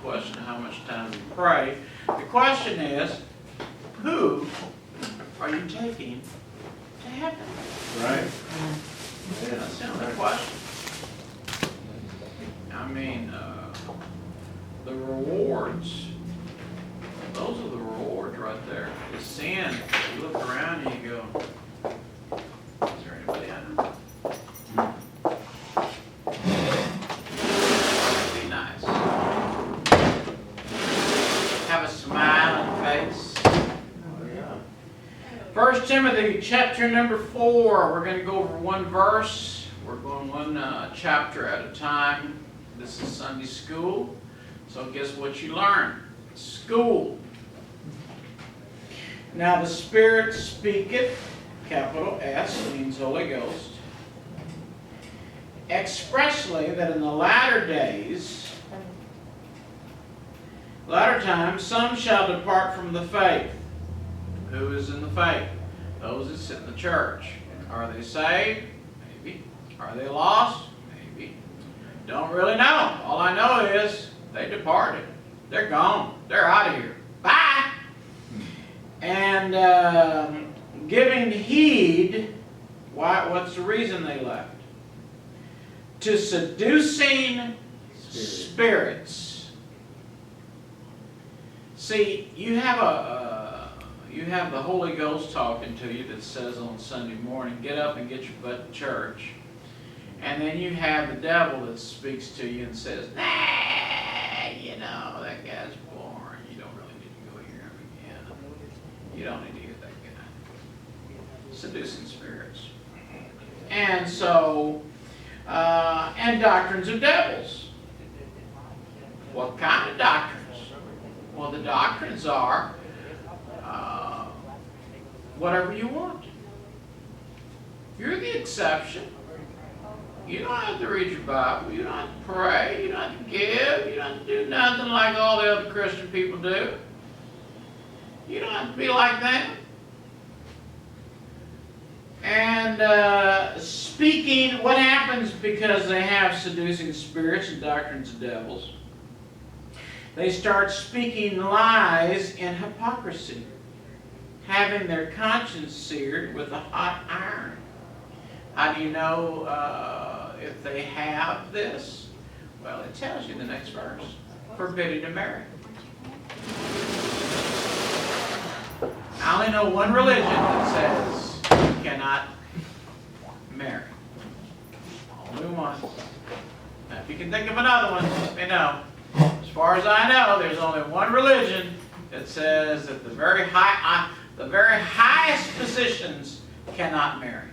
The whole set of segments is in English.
question of how much time we pray. The question is, who are you taking to heaven? Right. Yeah, that's the only question. I mean, the rewards, those are the rewards right there. The sin, you look around and you go, is there anybody I know? Be nice. Have a smiling face. Oh, yeah. 1 Timothy chapter number 4. We're going to go over one verse. We're going one chapter at a time. This is Sunday school. So guess what you learn? School. Now the Spirit speaketh, capital S, means Holy Ghost, expressly that in the latter times, some shall depart from the faith. Who is in the faith? Those that sit in the church. Are they saved? Maybe. Are they lost? Maybe. Don't really know. All I know is they departed. They're gone. They're out of here. Bye! And giving heed, what's the reason they left? To seducing spirits. See, you have the Holy Ghost talking to you that says on Sunday morning, get up and get your butt to church. And then you have the devil that speaks to you and says, nah, you know, that guy's boring. You don't really need to go hear him again. You don't need to hear that guy. Seducing spirits. And so, and doctrines of devils. What kind of doctrines? Well, the doctrines are whatever you want. You're the exception. You don't have to read your Bible. You don't have to pray. You don't have to give. You don't have to do nothing like all the other Christian people do. You don't have to be like them. And speaking, what happens because they have seducing spirits and doctrines of devils? They start speaking lies in hypocrisy, having their conscience seared with a hot iron. How do you know if they have this? Well, it tells you in the next verse. Forbidding to marry. I only know one religion that says you cannot marry. Only one. Now, if you can think of another one, let me know. As far as I know, there's only one religion that says that the very highest positions cannot marry.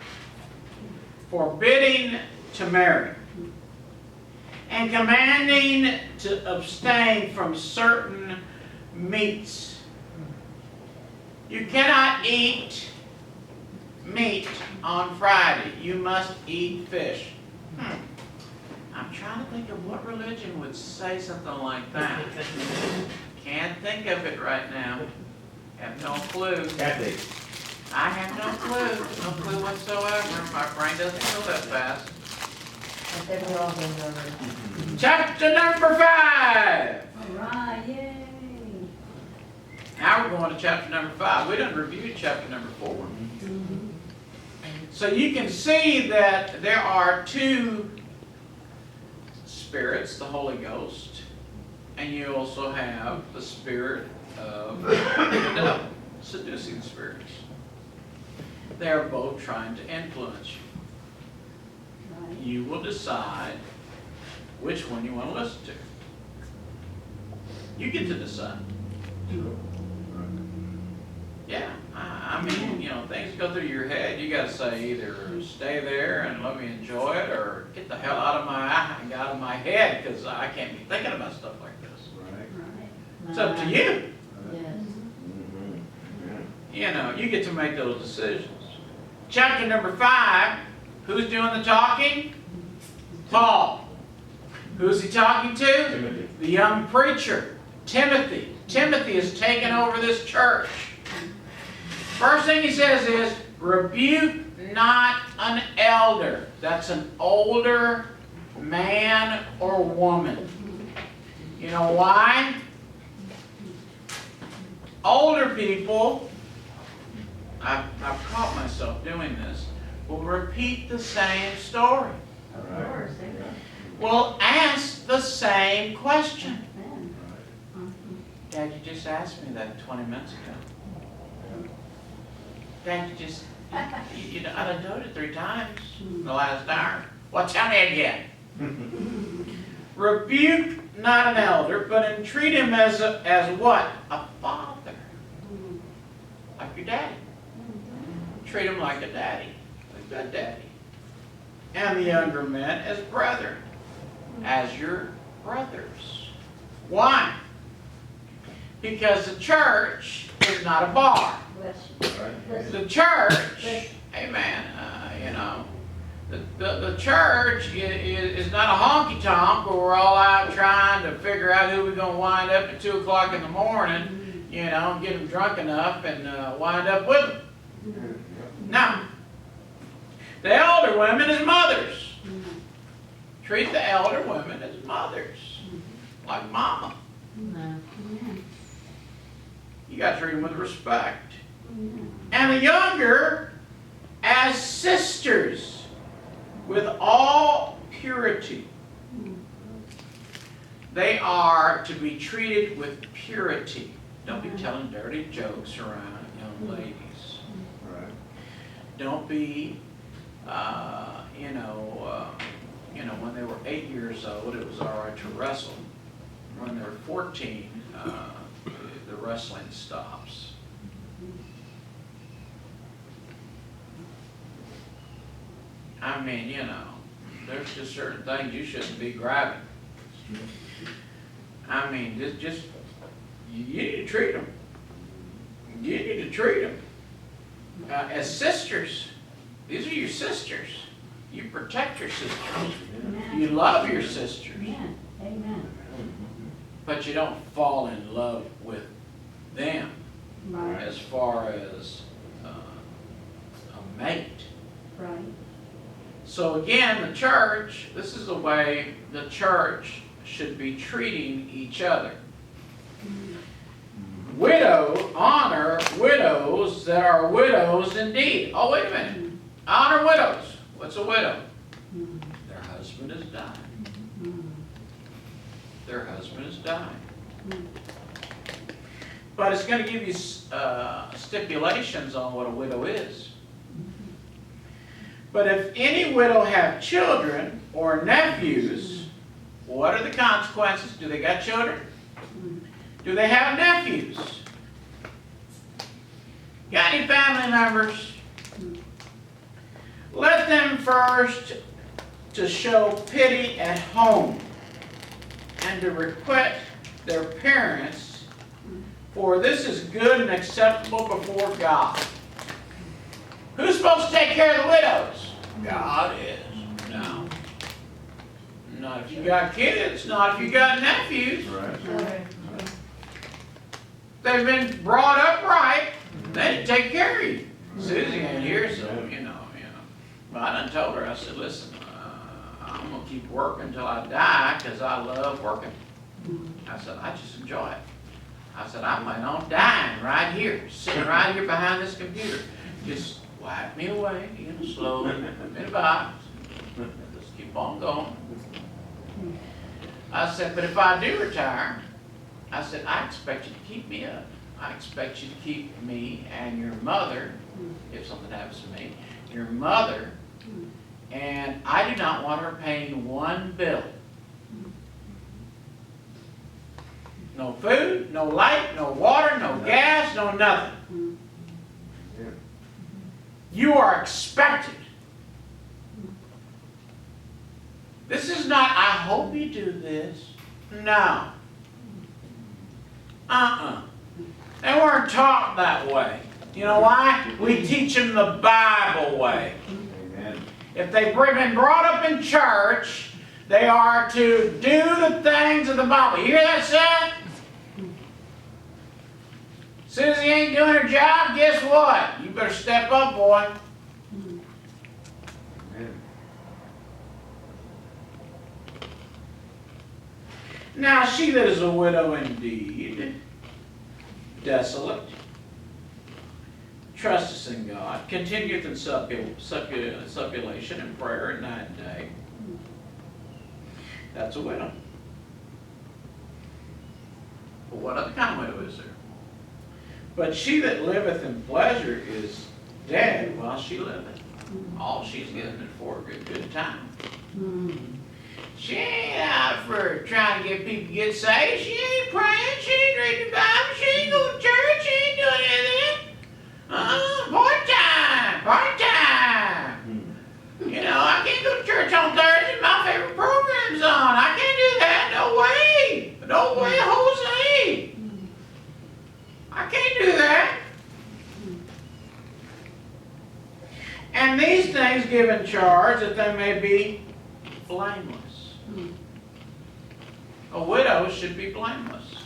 Forbidding to marry. And commanding to abstain from certain meats. You cannot eat meat on Friday. You must eat fish. I'm trying to think of what religion would say something like that. Can't think of it right now. Have no clue. Catholic. I have no clue. No clue whatsoever. My brain doesn't go that fast. I think we're all going over. Chapter number 5. All right, yay. Now we're going to chapter number 5. We done reviewed chapter number 4. So you can see that there are two spirits, the Holy Ghost, and you also have the spirit of the devil, seducing spirits. They are both trying to influence you. You will decide which one you want to listen to. You get to decide. Yeah, I mean, you know, things go through your head. You got to say either stay there and let me enjoy it, or get the hell out of my head, because I can't be thinking about stuff like this. Right. It's up to you. Yes. You know, you get to make those decisions. Chapter number 5, who's doing the talking? Paul. Who's he talking to? Timothy. The young preacher, Timothy. Timothy is taking over this church. First thing he says is, rebuke not an elder. That's an older man or woman. You know why? Older people, I've caught myself doing this, will repeat the same story. Of course, they will. Will ask the same question. Then, Dad, you just asked me that 20 minutes ago. Dad, you know, I done told it 3 times in the last hour. Well, tell me again. Rebuke not an elder, but entreat him as what? A father. Like your daddy. Treat him like a daddy. A good daddy. And the younger men as brethren. As your brothers. Why? Because the church is not a bar. bless you. Bless you. The church, amen, you know, the church is not a honky tonk where we're all out trying to figure out who we're going to wind up at 2 o'clock in the morning, you know, get them drunk enough and wind up with them. No. The elder women as mothers. Treat the elder women as mothers, like mama. You got to treat them with respect. And the younger as sisters with all purity. They are to be treated with purity. Don't be telling dirty jokes around young ladies. Right. Don't be, when they were 8 years old, it was all right to wrestle. When they're 14, the wrestling stops. I mean, you know, there's just certain things you shouldn't be grabbing. I mean, just you need to treat them. You need to treat them as sisters. These are your sisters. You protect your sisters. You love your sisters. Amen. Amen. But you don't fall in love with them Right. as far as a mate. Right. So again, the church, this is the way the church should be treating each other. Honor widows that are widows indeed. Oh, wait a minute. Honor widows. What's a widow? Their husband has died. Their husband has died. But it's going to give you stipulations on what a widow is. But if any widow have children or nephews, what are the consequences? Do they got children? Do they have nephews? Got any family members? Let them first to show pity at home and to requite their parents, for this is good and acceptable before God. Who's supposed to take care of the widows? God is. No. Not if you got kids, not if you got nephews. Right. They've been brought up right. They take care of you. Susie ain't here, so, you know. But I done told her, I said, listen, I'm going to keep working until I die because I love working. I said, I just enjoy it. I said, I plan on dying right here, sitting right here behind this computer. Just wipe me away, slowly, put me in a box. Just keep on going. I said, but if I do retire, I said, I expect you to keep me up. I expect you to keep me and your mother, if something happens to me, your mother, and I do not want her paying one bill. No food, no light, no water, no gas, no nothing. You are expected. This is not, I hope you do this. No. They weren't taught that way. You know why? We teach them the Bible way. Amen. If they've been brought up in church, they are to do the things of the Bible. You hear that said? Susie ain't doing her job, guess what? You better step up, boy. Amen. Now she that is a widow indeed, desolate, trusteth in God, continueth in supplication and prayer at night and day. That's a widow. But what other kind of widow is there? But she that liveth in pleasure is dead while she liveth. All she's getting it for a good time. She ain't out for trying to get people to get saved. She ain't praying. She ain't reading the Bible. She ain't going to church. She ain't doing anything. Part-time. Part-time. You know, I can't go to church on Thursday. My favorite program's on. I can't do that. No way. No way, Jose. I can't do that. And these things give in charge that they may be blameless. A widow should be blameless.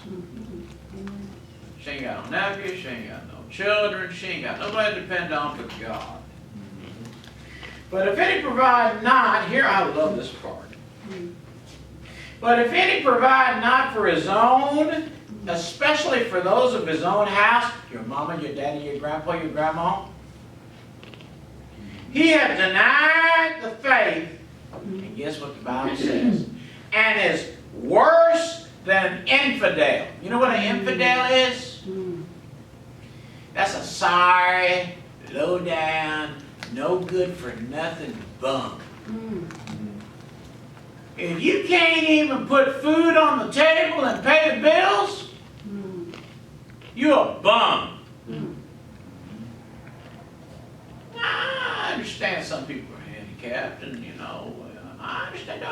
She ain't got no nephews, she ain't got no children, she ain't got nobody to depend on but God. But if any provide not, here I love this part. But if any provide not for his own, especially for those of his own house, your mama, your daddy, your grandpa, your grandma, he hath denied the faith, and guess what the Bible says? And is worse than an infidel. You know what an infidel is? That's a sorry, low down, no good for nothing bum. If you can't even put food on the table and pay the bills, you're a bum. I understand some people are handicapped, and you know, I understand. No,